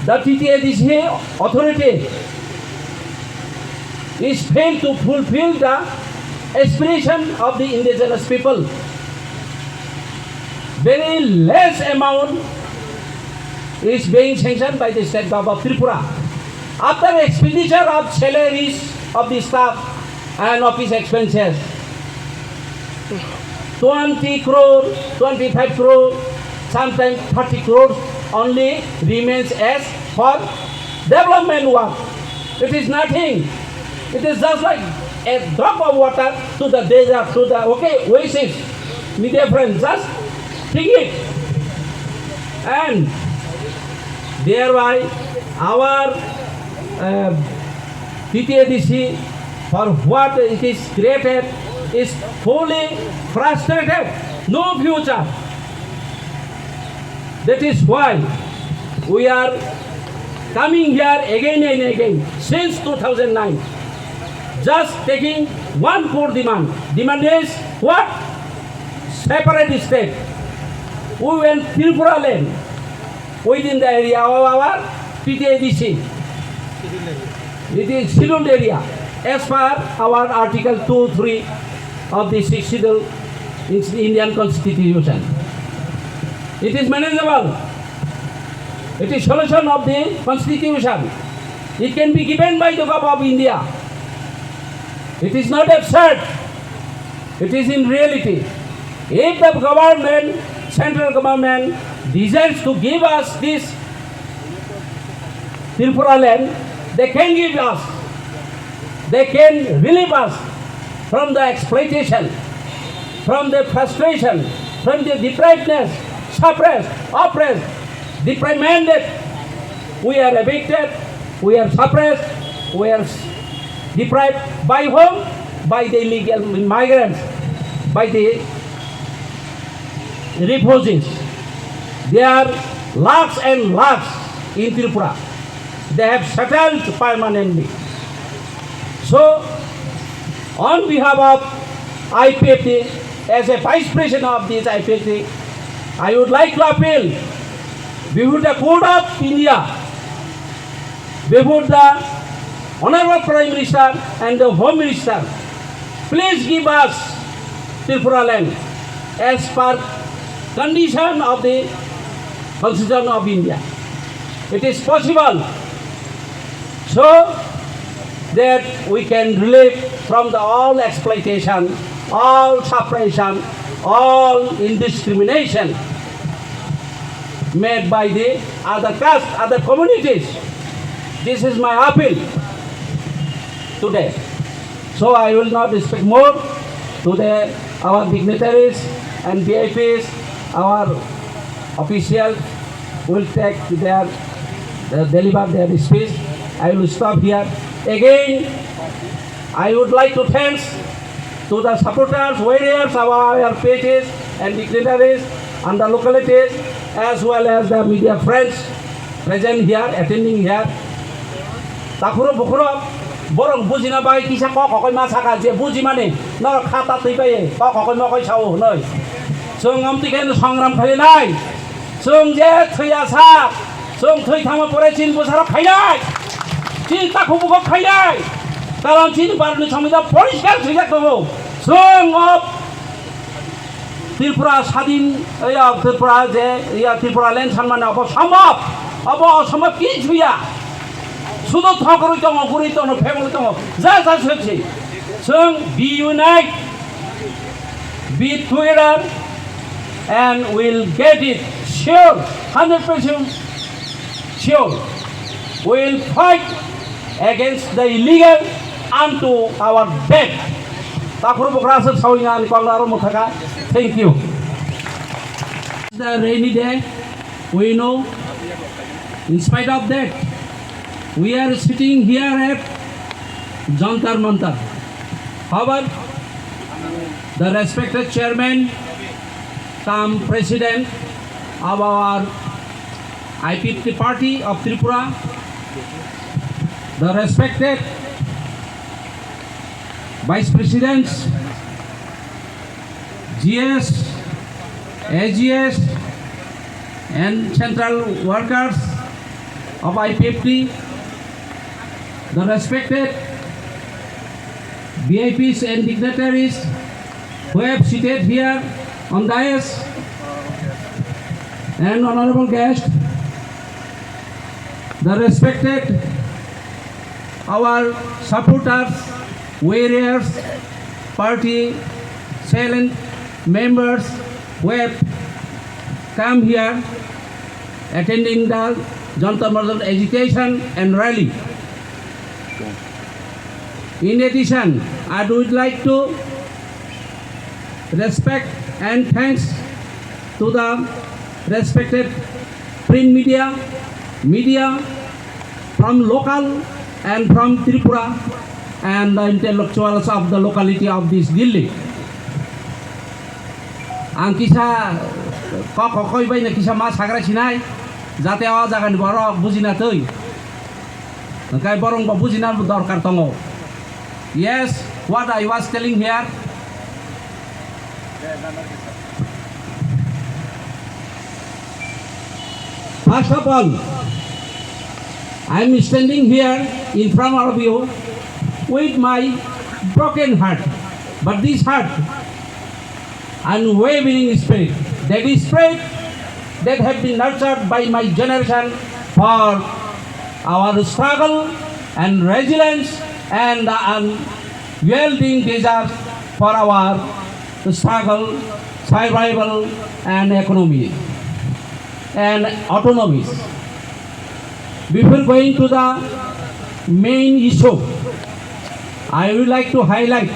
the TTADC authority is failed to fulfill the aspiration of the indigenous people. Very less amount is being sanctioned by the state government of Tripura. After expenditure of salaries of the staff and office expenses, 20 crore, 25 crore, sometimes 30 crores only remains as for development work. It is nothing. It is just like a drop of water to the desert, to the oasis. Media friends, just think it. And thereby our TTADC, for what it is created, is fully frustrated. No future. That is why we are coming here again and again since 2009. Just taking one core demand. Demand is what? Separate state. We want Tripura land within the area of our TTADC. It is scheduled area as per our Article 2(3) of the 6th Schedule in Indian Constitution. It is manageable. It is solution of the Constitution. It can be given by the government of India. It is not absurd. It is in reality. If the government, central government, desires to give us this Tripura land, they can give us. They can relieve us from the exploitation, from the frustration, from the deprivedness, suppressed, oppressed, deprived. We are evicted, we are suppressed, we are deprived by whom? By the illegal migrants, by the refugees. There are lakhs and lakhs in Tripura. They have settled permanently. So, on behalf of IPFT, as a vice president of this IPFT, I would like to appeal before the Court of India, before the Honorable Prime Minister and the Home Minister, please give us Tripura land as per condition of the Constitution of India. It is possible so that we can relieve from the all exploitation, all suppression, all indiscrimination made by the other caste, other communities. This is my appeal today. So I will not speak more to our dignitaries and VIPs, our officials will take deliver their speech. I will stop here. Again, I would like to thank to the supporters, warriors of our pages and dignitaries and the localities, as well as the media friends present here, attending here. Takuro bukuro, borong buji na bay kisa ko kokoy masaka je buji mane na khata tui paye ko kokoy mo koy chau noi. Sung amtiken songram khali nai. Sung je thuya sa, sung thui thama pore chin busaro khai nai. Chin takhu buko khai nai. Karon chin parni samida poriskar thuyak dobo. Sung of Tripura Sadin Tripura je Tripura land sanmane abo sambhav ki chuya. Sudo thakuru tong guri tong family tong ja sechi. Sung be unite, be together, and we'll get it sure, 100% sure. We'll fight against the illegal unto our death. Thank you. The rainy day, we know, in spite of that, we are sitting here at Jantar Mantar. However, the respected chairman, come president of our IPFT party of Tripura, the respected vice presidents, GS, AGS, and central workers, of I-50, the respected VIPs and dignitaries who have seated here on dais, and honorable guests, the respected our supporters, warriors, party, silent members who have come here attending the Jantar Mantar agitation and rally. In addition, I would like to respect and thanks to the respected print media from local and from Tripura and the intellectuals of the locality of this Delhi. Ang kisa kokoy bay na kisa mas hagra sinay jate awa jagan boro bujina teuy. Kai borong ba bujina dorkar tongo. Yes, what I was telling here. First of all, I am standing here in front of you with my broken heart, but this heart, unwavering spirit, that is spirit that have been nurtured by my generation for our struggle and resilience and unyielding desire for our struggle, survival and economy and autonomy. Before going to the main issue, I would like to highlight,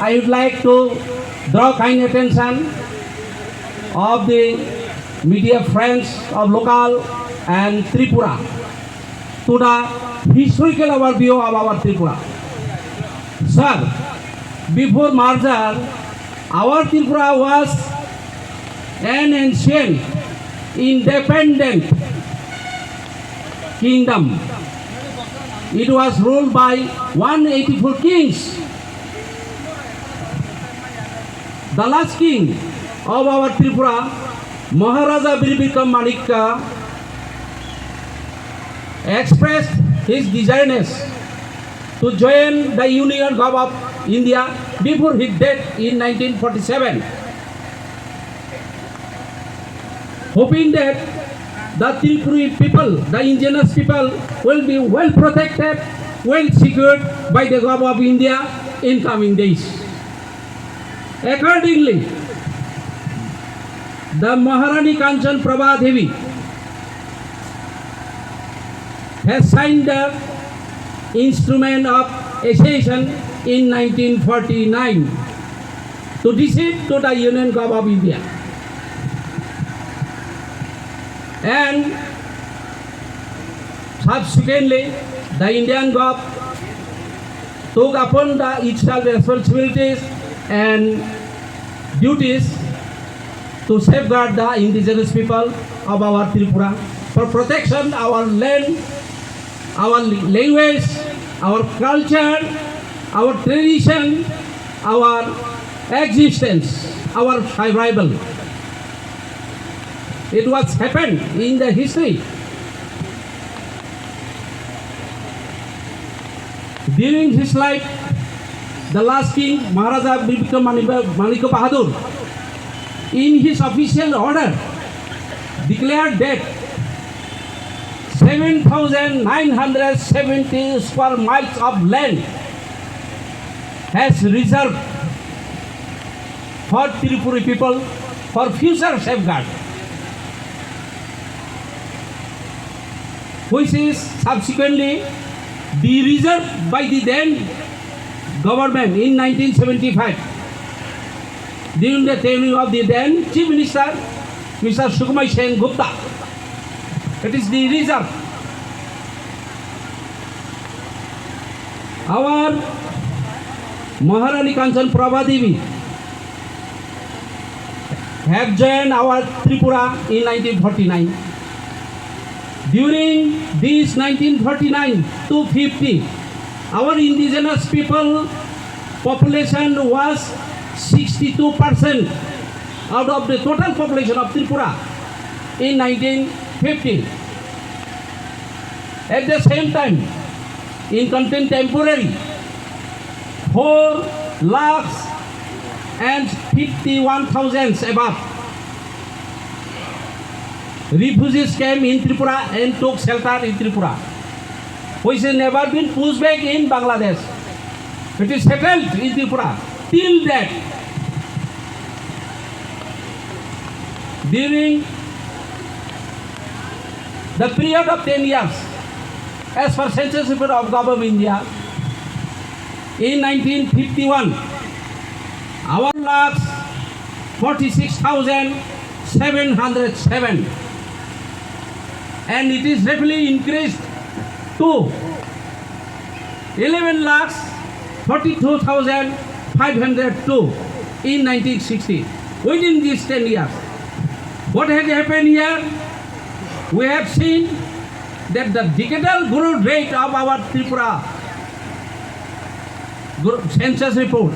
I would like to draw kind attention of the media friends of local and Tripura to the historical overview of our Tripura. Sir, before merger, our Tripura was an ancient, independent kingdom. It was ruled by 184 kings. The last king of our Tripura, Maharaja Biribikram Manikka, expressed his desirous to join the Union Government of India before his death in 1947, hoping that the Tripuri people, the indigenous people, will be well protected, well secured by the Government of India in coming days. Accordingly, the Maharani Kanchan Prabha Devi has signed the instrument of accession in 1949 to receive to the Union Government of India. And subsequently, the Indian government took upon its responsibilities and duties to safeguard the indigenous people of our Tripura for protection our land, our language, our culture, our tradition, our existence, our survival. It was happened in the history. During his life, the last king, Maharaja Biribikram Manikka Bahadur, in his official order, declared that 7,970 square miles of land has reserved for Tripuri people for future safeguard, which is subsequently de-reserved by the then government in 1975 during the tenure of the then Chief Minister, Mr. Sukhmay Sen Gupta. It is de-reserved. Our Maharani Kanchan Prabha Devi have joined our Tripura in 1949. During this 1949 to 50, our indigenous people population was 62% out of the total population of Tripura in 1950. At the same time, in contemporary, 4,51,000 above refugees came in Tripura and took shelter in Tripura, which has never been pushed back in Bangladesh. It is settled in Tripura. Till that, during the period of 10 years, as per census report of Government of India, in 1951, our lakhs 46,707, and it is rapidly increased to 11 lakhs 42,502 in 1960. Within these 10 years, what has happened here? We have seen that the decadal growth rate of our Tripura census report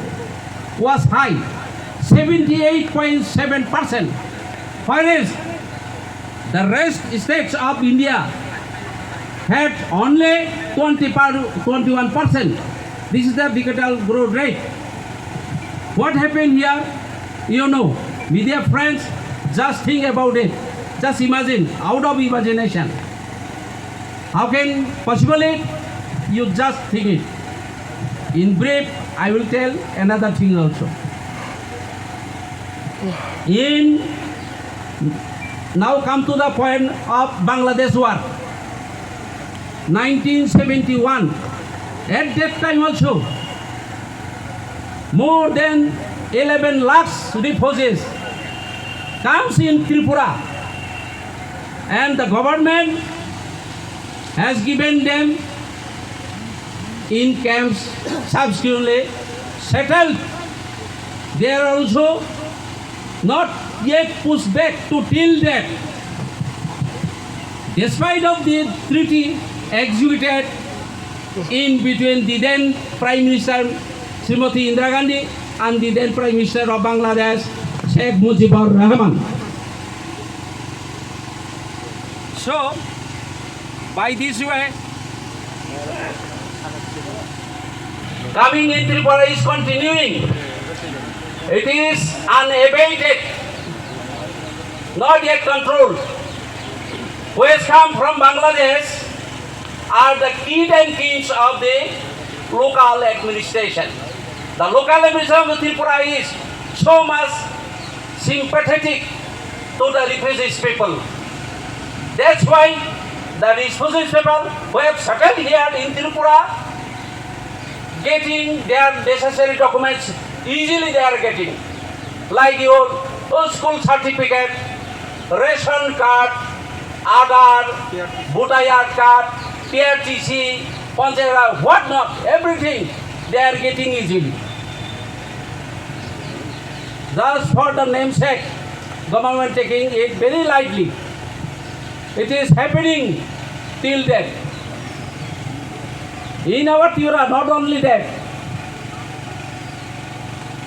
was high, 78.7%, whereas the rest states of India had only 21%. This is the decadal growth rate. What happened here? You know, media friends, just think about it. Just imagine, out of imagination. How can possible it? You just think it. In brief, I will tell another thing also. Now come to the point of Bangladesh war. 1971, at that time also, more than 11 lakhs refugees comes in Tripura, and the government has given them in camps, subsequently settled. They are also not yet pushed back to till that. Despite of the treaty executed in between the then Prime Minister Srimati Indira Gandhi and the then Prime Minister of Bangladesh, Sheikh Mujibur Rahman. So, by this way, coming in Tripura is continuing. It is unabated, not yet controlled. Who has come from Bangladesh are the key and kings of the local administration. The local administration of Tripura is so much sympathetic to the refugees people. That's why the refugees people who have settled here in Tripura, getting their necessary documents, easily they are getting, like your school certificate, ration card, Aadhaar, Bhotayar card, PRTC, Panchayat, what not, everything they are getting easily. Thus, for the namesake, government taking it very lightly. It is happening till that. In our Tripura, not only that,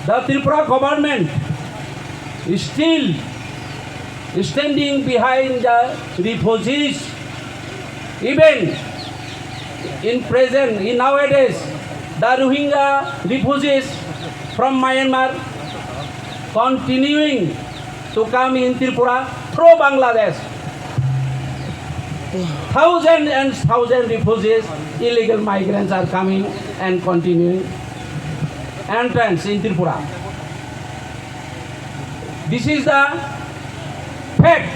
the Tripura government is still standing behind the refugees. Even in present, in nowadays, the Rohingya refugees from Myanmar continuing to come in Tripura through Bangladesh. Thousands and thousands refugees, illegal migrants are coming and continuing entrance in Tripura. This is the fact.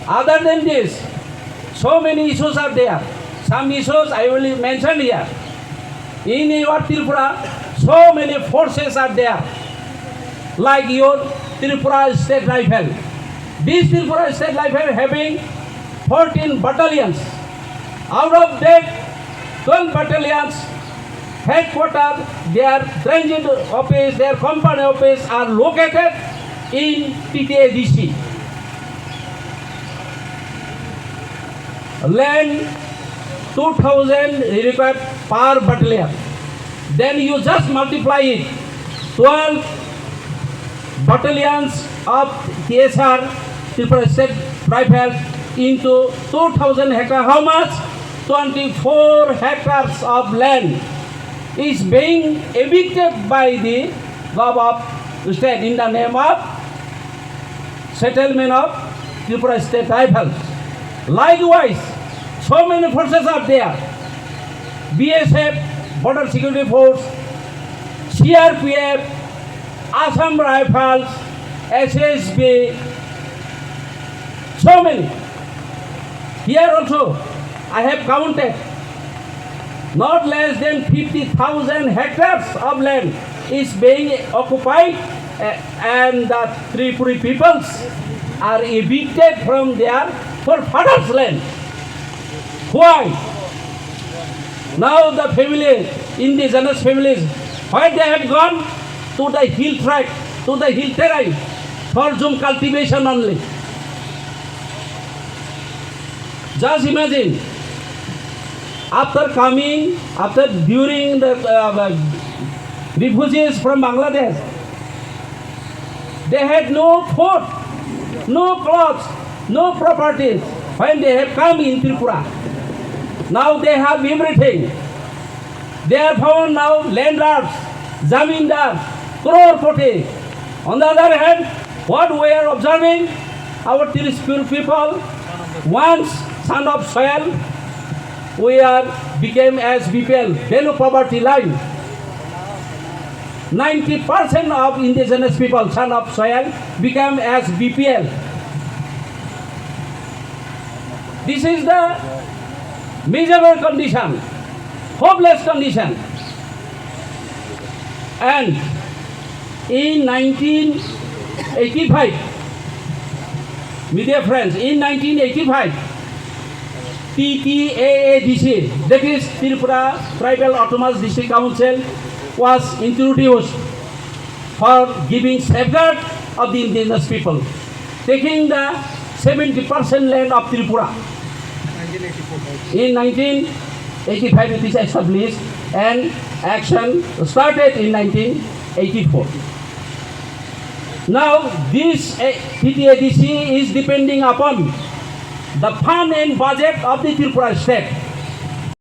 Other than this, so many issues are there. Some issues I will mention here. In your Tripura, so many forces are there, like your Tripura State Rifle. This Tripura State Rifle having 14 battalions. Out of that, 12 battalions headquarters, their transit office, their company office are located in PTADC. Land 2,000 required per battalion. Then you just multiply it. 12 battalions of TSR, Tripura State Rifle, into 2,000 hectares. How much? 24 hectares of land is being evicted by the government of state in the name of settlement of Tripura state tribals. Likewise, so many forces are there. BSF, Border Security Force, CRPF, Assam Rifles, SSB, so many. Here also, I have counted not less than 50,000 hectares of land is being occupied and the Tripuri peoples are evicted from their forefathers' land. Why? Now the families, indigenous families, why they have gone to the hill tract, to the hill terrain for Zoom cultivation only. Just imagine, during the refugees from Bangladesh, they had no food, no clothes, no properties when they have come in Tripura. Now they have everything. They are found now landlords, zamindars, crorepoti. On the other hand, what we are observing, our Tripura people, once son of soil, we became as BPL, below poverty line. 90% of indigenous people, son of soil, become as BPL. This is the miserable condition, hopeless condition. And in 1985, media friends, in 1985, TTAADC, that is Tripura Tribal Autonomous District Council, was introduced for giving safeguard of the indigenous people, taking the 70% land of Tripura. In 1985 it is established and action started in 1984. Now this TTADC is depending upon the fund and budget of the Tripura state.